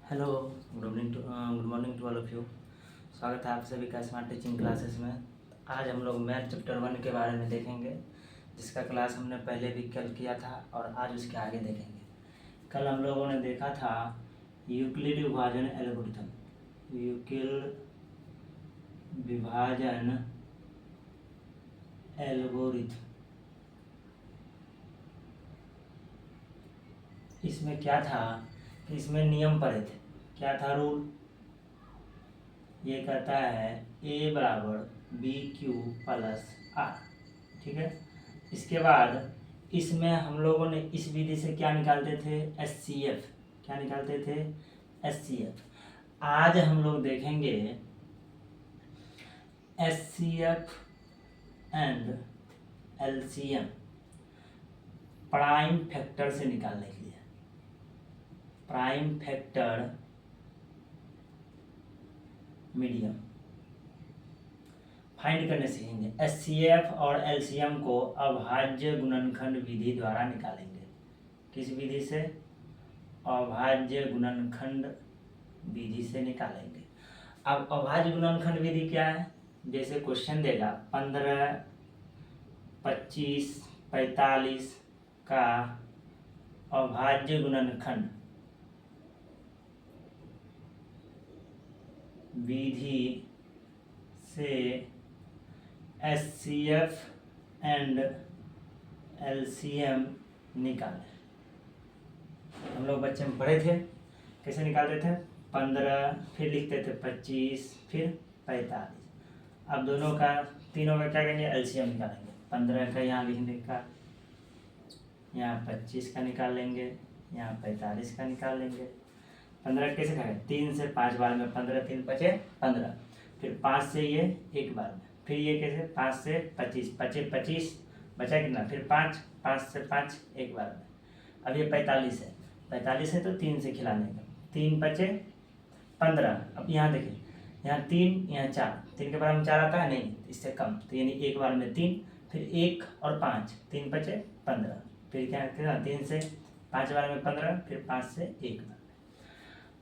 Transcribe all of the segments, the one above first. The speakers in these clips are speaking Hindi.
Hello, good morning to all of you. स्वागत है आप सभी का स्मार्ट टीचिंग क्लासेस में। आज हम लोग मैथ चैप्टर 1 के बारे में देखेंगे, जिसका क्लास हमने पहले भी कल किया था और आज उसके आगे देखेंगे। कल हम लोगों ने देखा था यूक्लिड विभाजन एल्गोरिथम। यूक्लिड विभाजन एल्गोरिथम, इसमें क्या था कि इसमें नियम पढ़े थे। क्या था रूल? ये कहता है a बराबर बी क्यू प्लस आर। ठीक है। इसके बाद इसमें हम लोगों ने इस विधि से क्या निकालते थे? S C F. क्या निकालते थे? S C F. आज हम लोग देखेंगे S C F and L C M prime factor से निकालने के लिए। प्राइम फैक्टर मीडियम फाइंड करने सीखेंगे। एचसीएफ और एलसीएम को अभाज्य गुणनखंड विधि द्वारा निकालेंगे। किस विधि से? अभाज्य गुणनखंड विधि से निकालेंगे। अब अभाज्य गुणनखंड विधि क्या है? जैसे क्वेश्चन देगा 15, 25, 45 का अभाज्य गुणनखंड विधि से एचसीएफ एंड एलसीएम निकालें। हम लोग बच्चे में पढ़े थे कैसे निकालते थे? 15, फिर लिखते थे 25, फिर 45। अब दोनों का, तीनों का क्या करेंगे? एलसीएम निकालेंगे। 15 का यहाँ लिखने का, यहाँ 25 का निकाल लेंगे, यहाँ 45 का निकाल लेंगे। 15 कैसे करें? 3 से 5 बार में 15, 3 बचे 15, फिर 5 से ये एक बार में, फिर ये कैसे? 5 से 25, 25 बचा कितना? फिर 5 से 5 एक बार में। अब ये 45 है, 45 है तो 3 से खिलाने का, 3 बचे 15। अब यहाँ देखिए, यहाँ 3, यहाँ 4, 3 के बराबर में 4 आता है नहीं, इससे कम, तो यानी एक बार में 3, फिर 1 और 5, 3 बचे 15, फिर क्या कितना? 3 से 5 बार में 15, फिर 5 से एक बार।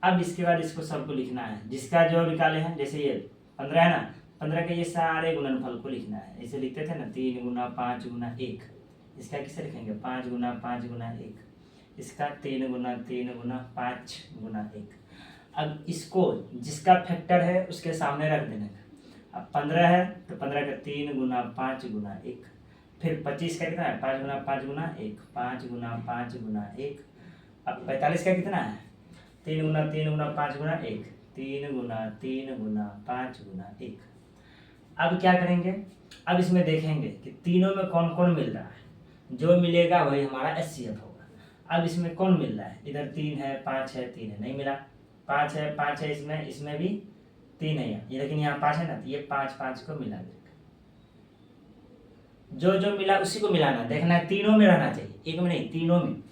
अब इसके बाद इसको सबको लिखना है, जिसका जो निकाले हैं। जैसे ये 15 है ना, 15 के ये सारे गुणनफल को लिखना है। ऐसे लिखते थे ना, 3 गुना 5 गुना 1। इसका किसे लिखेंगे? 5 गुना 5 गुना 1। इसका 3 गुना 3 गुना 5 गुना 1। अब इसको जिसका फैक्टर है उसके सामने रख देने का। अब 15 है तो 15 का 3 गुना 5 गुना 1। फिर 25 का कितना है? 5 गुना 5 गुना 1, 5 गुना 5 गुना 1। अब 45 का कितना है? 3 गुना 3 गुना 5 गुना 1, 3 गुना 3 गुना 5 गुना 1। अब क्या करेंगे? अब इसमें देखेंगे कि तीनों में कौन कौन मिल रहा है। जो मिलेगा वही हमारा एचसीएफ होगा। अब इसमें कौन मिल रहा है? इधर 3 है, 5 है, 3 है, नहीं मिला। 5 है, 5 है, इसमें भी 3 है ये, लेकिन यहाँ 5 है ना, तो ये 5 5 को मिला देगा। जो जो मिला उसी को मिलाना, देखना है तीनों में रहना चाहिए, एक में नहीं, तीनों में।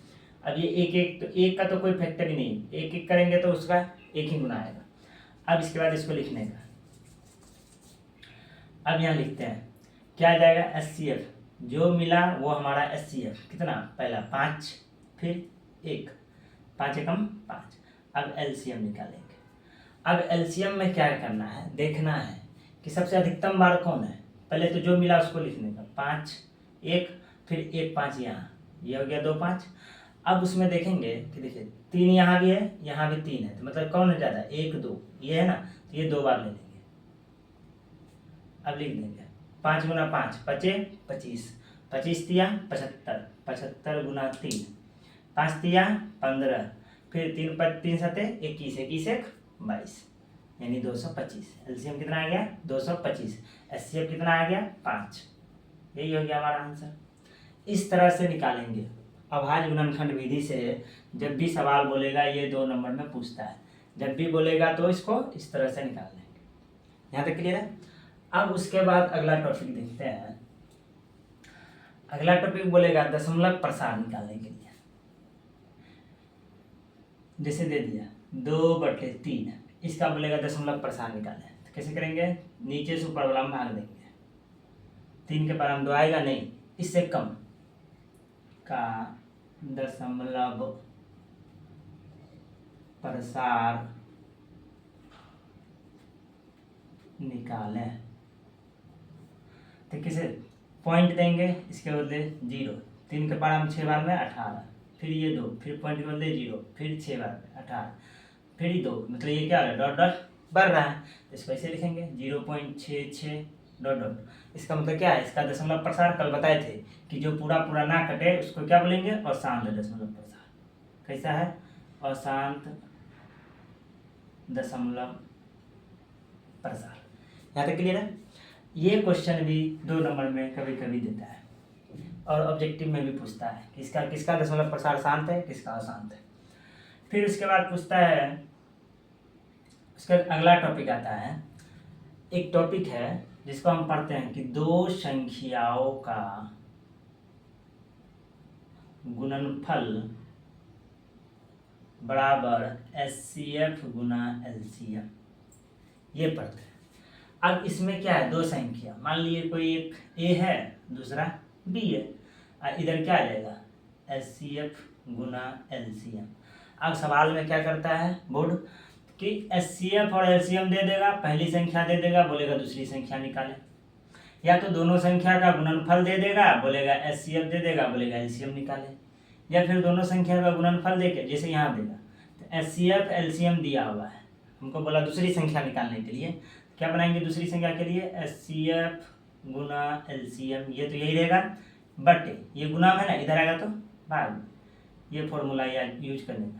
अब ये एक एक, तो एक का तो कोई फैक्टर ही नहीं, एक एक करेंगे तो उसका एक ही गुना आएगा। अब इसके बाद इसको लिखने का, अब यहाँ लिखते हैं क्या आ जाएगा? एचसीएफ। जो मिला वो हमारा एचसीएफ कितना? पहला 5, फिर 1, 5 एकम 5। अब एलसीएम निकालेंगे। अब एलसीएम में क्या करना है? देखना है कि सबसे अधिकतम बार कौन है। पहले तो जो मिला उसको लिखने का, 5 1, फिर 1 5 यहाँ, ये हो गया 2 5। अब उसमें देखेंगे कि देखिए 3 यहाँ भी है, यहाँ भी 3 है, तो मतलब कौन है ज़्यादा? 1 2, ये है ना, तो ये 2 बार ले लेंगे। अब लिख देंगे 5 गुना 5 25, 25 तिया 75, 75 गुना 3, 5 तिया 15, फिर 3 सते 21, 21 1 22, यानी 225। एलसीएम कितना आ गया? 225। एचसीएफ कितना आ गया? 5। यही हो गया हमारा आंसर। इस तरह से निकालेंगे अभाज्य गुणनखंड विधि से। जब भी सवाल बोलेगा ये 2 नंबर में पूछता है, जब भी बोलेगा तो इसको इस तरह से निकाल लेंगे। यहाँ तक क्लियर है? अब उसके बाद अगला टॉपिक देखते हैं। अगला टॉपिक बोलेगा दशमलव प्रसार निकालने के लिए। जैसे दे दिया 2/3, इसका बोलेगा दशमलव प्रसार निकालें, तो कैसे करेंगे? नीचे से ऊपर वाला में भाग देंगे। 3 के बराबर 2 आएगा नहीं, इससे कम का दशमलव प्रसार निकालें। तो किसे पॉइंट देंगे, इसके बदले 0, 3 के पावर हम 6 बार में 18, फिर ये 2, फिर पॉइंट के बदले 0, फिर 6 बार में 18, फिर 2, मतलब ये क्या है, डॉट डॉट बढ़ रहा है, तो इसको ऐसे लिखेंगे 0.66 डॉट डॉट। इसका मतलब क्या है, इसका दशमलव प्रसार कल बताए थे कि जो पूरा पूरा ना कटे उसको क्या बोलेंगे, अशांत दशमलव प्रसार। कैसा है, अशांत दशमलव प्रसार। यहाँ तक क्लियर है। ये क्वेश्चन भी 2 नंबर में कभी कभी देता है और ऑब्जेक्टिव में भी पूछता है कि इसका किसका दशमलव प्रसार शांत है, किसका अशांत है। फिर उसके बाद पूछता है, उसका अगला टॉपिक आता है, एक टॉपिक है जिसको हम पढ़ते हैं कि 2 संख्याओं का गुणनफल बराबर HCF गुना LCM, ये पढ़ते हैं। अब इसमें क्या है, 2 संख्या, मान लीजिए कोई एक A है, दूसरा B है, और इधर क्या आ जाएगा, HCF गुना LCM। अब सवाल में क्या करता है बोर्ड कि HCF और LCM दे देगा, पहली संख्या दे देगा, बोलेगा दूसरी संख्या निकाले, या तो दोनों संख्या का गुणनफल दे देगा, बोलेगा HCF दे देगा, बोलेगा LCM निकाले, या फिर दोनों संख्या का गुणनफल देके, जैसे यहाँ देगा तो HCF LCM दिया हुआ है, हमको बोला दूसरी संख्या निकालने के लिए क्या बनाएंगे, दूसरी संख्या के लिए HCF गुना LCM, ये तो यही रहेगा, बट ये गुना में है ना, इधर आएगा तो भाग, ये फॉर्मूला यूज करने का।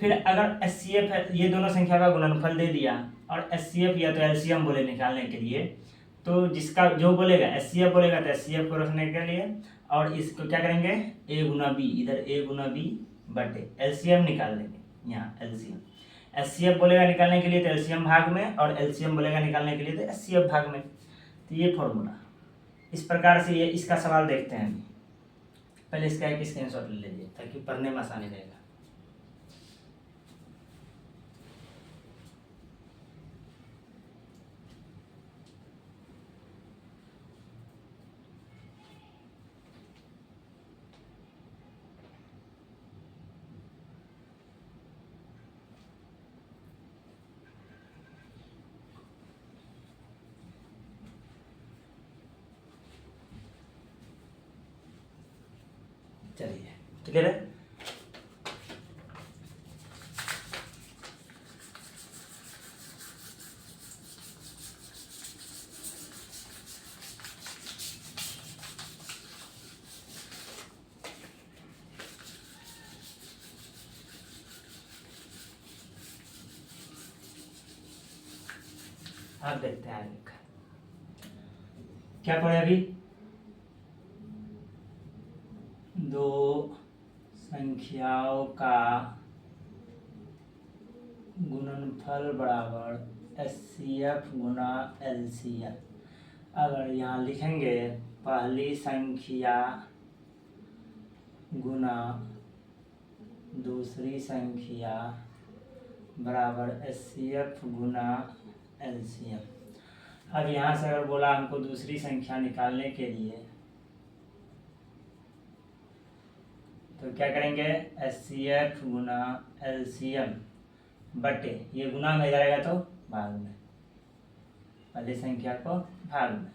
फिर अगर HCF, ये दोनों संख्या का गुणनफल दे दिया और HCF या तो LCM बोले निकालने के लिए, तो जिसका जो बोलेगा HCF बोलेगा तो HCF को रखने के लिए, और इसको क्या करेंगे A गुना B, इधर A गुना B बटे LCM निकाल लेंगे, यहाँ LCM। HCF बोलेगा निकालने के लिए तो LCM भाग में, और LCM बोलेगा निकालने के लिए तो HCF भाग में। तो ये फॉर्मूला, इस प्रकार से ये इसका सवाल देखते हैं। पहले इसका एक स्क्रीनशॉट ले लीजिए ताकि पढ़ने में आसानी रहेगा। चलिए क्लियर है। आप देखते हैं आगे क्या पढ़े अभी, 2 संख्याओं का गुणनफल बराबर HCF गुना LCM। अगर यहाँ लिखेंगे पहली संख्या गुना दूसरी संख्या बराबर HCF गुना LCM। अब यहाँ से अगर बोला हमको दूसरी संख्या निकालने के लिए, तो क्या करेंगे HCF गुना LCM बटे, ये गुना में इधर आएगा तो भाग में, पहली संख्या को भाग में।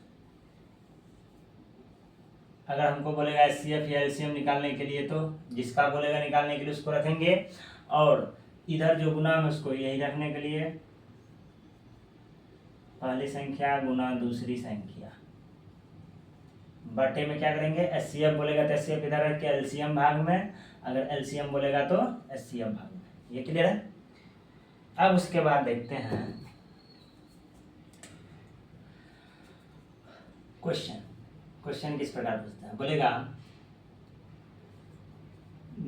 अगर हमको बोलेगा HCF या LCM निकालने के लिए, तो जिसका बोलेगा निकालने के लिए उसको रखेंगे, और इधर जो गुना में उसको यही रखने के लिए, पहली संख्या गुना दूसरी संख्या बटे में क्या करेंगे, HCF बोलेगा तो HCF इधर रख के LCM भाग में, अगर LCM बोलेगा तो HCF भाग में। ये क्लियर है। अब उसके बाद देखते हैं क्वेश्चन किस प्रकार पूछता है, बोलेगा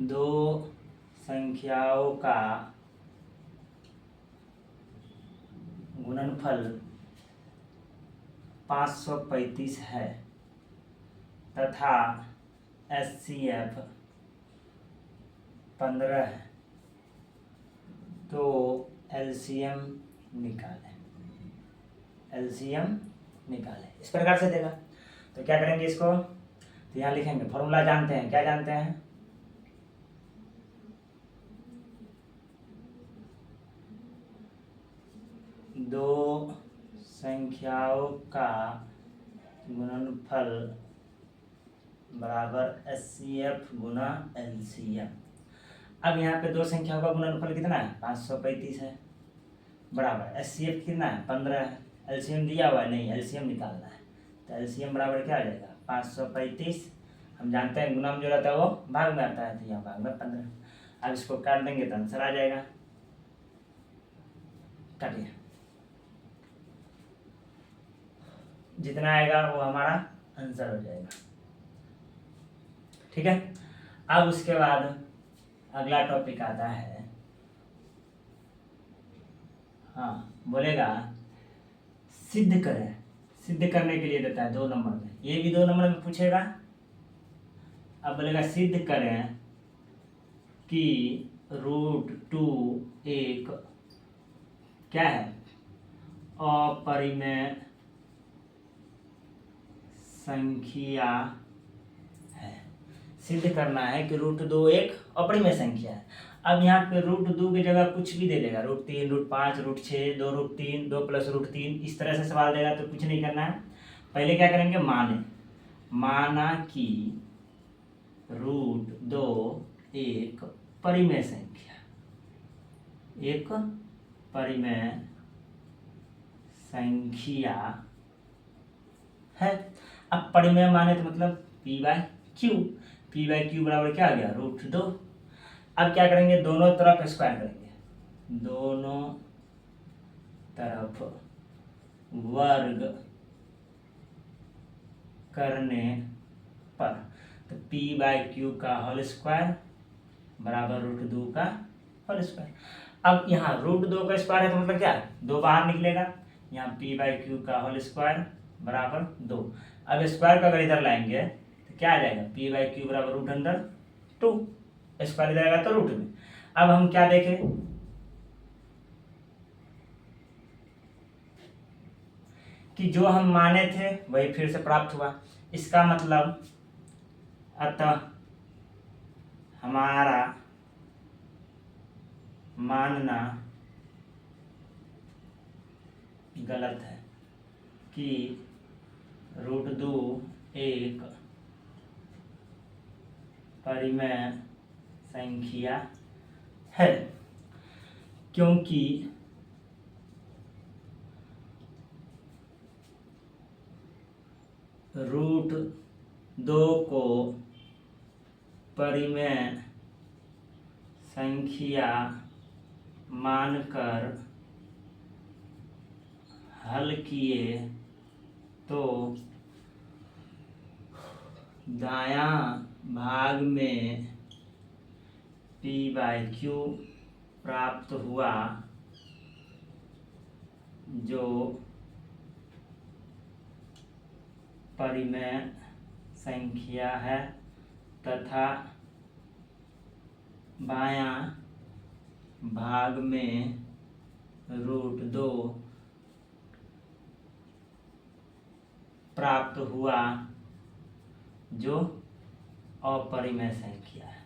2 संख्याओं का गुणनफल 535 है तथा HCF 15 है, तो LCM निकालें। इस प्रकार से देगा, तो क्या करेंगे इसको, तो यहाँ लिखेंगे, फॉर्मूला जानते हैं, क्या जानते हैं, दो संख्याओं का गुणनफल बराबर HCF गुना LCM। अब यहाँ पे दो संख्याओं का गुणनफल कितना है? 535 है, बराबर HCF कितना है? 15 है। LCM दिया हुआ है? नहीं, LCM निकालना है। तो LCM बराबर क्या आ जाएगा? 535। हम जानते हैं गुना में जो रहता है वो भाग में आता है, तो यहाँ भाग में 15। अब इसको काट देंगे तो आंसर आ जाएगा। काटिए, जितना आएगा वो हमारा आंसर हो जाएगा। ठीक है। अब उसके बाद अगला टॉपिक आता है, हाँ, बोलेगा सिद्ध करें। सिद्ध करने के लिए देता है 2 नंबर में, ये भी 2 नंबर में पूछेगा। अब बोलेगा सिद्ध करें कि √2 एक क्या है? अपरिमेय संख्या है। सिद्ध करना है कि √2 एक अपरिमेय संख्या है। अब यहाँ पे √2 की जगह कुछ भी दे देगा, √3, √5, √6, 2 √3, 2 + √3, इस तरह से सवाल देगा तो कुछ नहीं करना है। पहले क्या करेंगे? माना कि √2 एक परिमेय संख्या, एक परिमेय संख्या है। अब परिमेय माने तो मतलब P/Q। P/Q बराबर क्या आ गया? √2। अब क्या करेंगे? दोनों तरफ स्क्वायर करेंगे, दोनों तरफ वर्ग करने पर, तो P/Q का होल स्क्वायर बराबर √2 का होल स्क्वायर। अब यहाँ √2 का स्क्वायर है तो मतलब क्या है? 2 बाहर निकलेगा, यहाँ P/Q का होल स्क्वायर बराबर 2। अब स्क्वायर का अगर इधर लाएंगे तो क्या आ जाएगा? P/Q बराबर √2। स्क्वायर इधर आएगा तो रूट में। अब हम क्या देखें कि जो हम माने थे वही फिर से प्राप्त हुआ। इसका मतलब अतः हमारा मानना गलत है कि √2 एक परिमेय संख्या है, क्योंकि √2 को परिमेय संख्या मानकर हल किए तो दायां भाग में P/Q प्राप्त हुआ, जो परिमेय संख्या है, तथा बायां भाग में √2 प्राप्त हुआ, जो अपरिमेय संख्या है।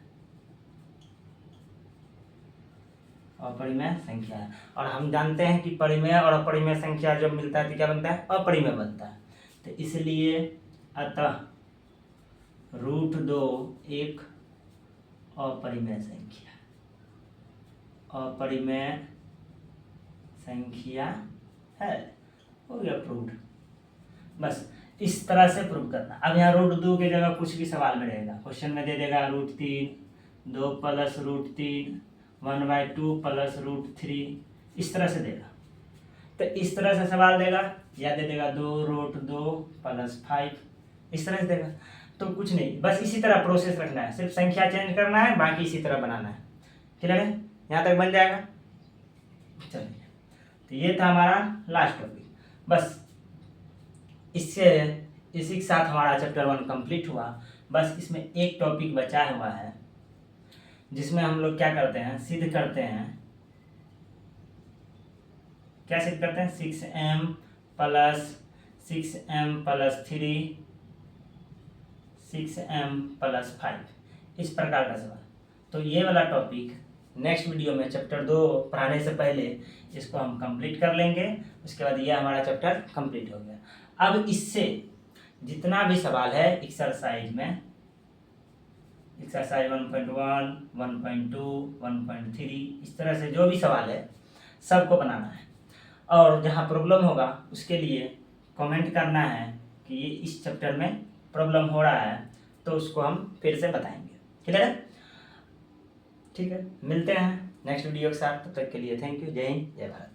अपरिमेय संख्या है, और हम जानते हैं कि परिमेय और अपरिमेय संख्या जब मिलता है तो क्या बनता है? अपरिमेय बनता है। तो इसलिए अतः √2 एक अपरिमेय संख्या, अपरिमेय संख्या है। हो गया प्रूव्ड। बस इस तरह से प्रूव करना। अब यहाँ √2 की जगह कुछ भी सवाल में रहेगा, क्वेश्चन में दे देगा √3, 2 + √3, 1/2 + √3, इस तरह से देगा। तो इस तरह से सवाल देगा, या दे देगा 2√2 + 5, इस तरह से देगा। तो कुछ नहीं, बस इसी तरह प्रोसेस रखना है, सिर्फ संख्या चेंज करना है, बाकी इसी तरह बनाना है। क्लियर है? यहाँ तक बन जाएगा। चलिए, तो ये था हमारा लास्ट टॉपिक। बस इसी के साथ हमारा चैप्टर 1 कंप्लीट हुआ। बस इसमें एक टॉपिक बचा हुआ है, जिसमें हम लोग क्या करते हैं? सिद्ध करते हैं। क्या सिद्ध करते हैं? 6m + 6m + 3, 6m + 5, इस प्रकार का सवाल। तो ये वाला टॉपिक नेक्स्ट वीडियो में चैप्टर 2 पढ़ाने से पहले इसको हम कंप्लीट कर लेंगे। उसके बाद ये हमारा चैप्टर कंप्लीट हो गया। अब इससे जितना भी सवाल है एक्सरसाइज में, एक्सरसाइज 1.1, 1.2, 1.3, इस तरह से जो भी सवाल है सबको बनाना है। और जहाँ प्रॉब्लम होगा उसके लिए कमेंट करना है कि ये इस चैप्टर में प्रॉब्लम हो रहा है, तो उसको हम फिर से बताएंगे। क्लियर है? ठीक है, मिलते हैं नेक्स्ट वीडियो के साथ। तब तक के लिए थैंक यू। जय हिंद, जय भारत।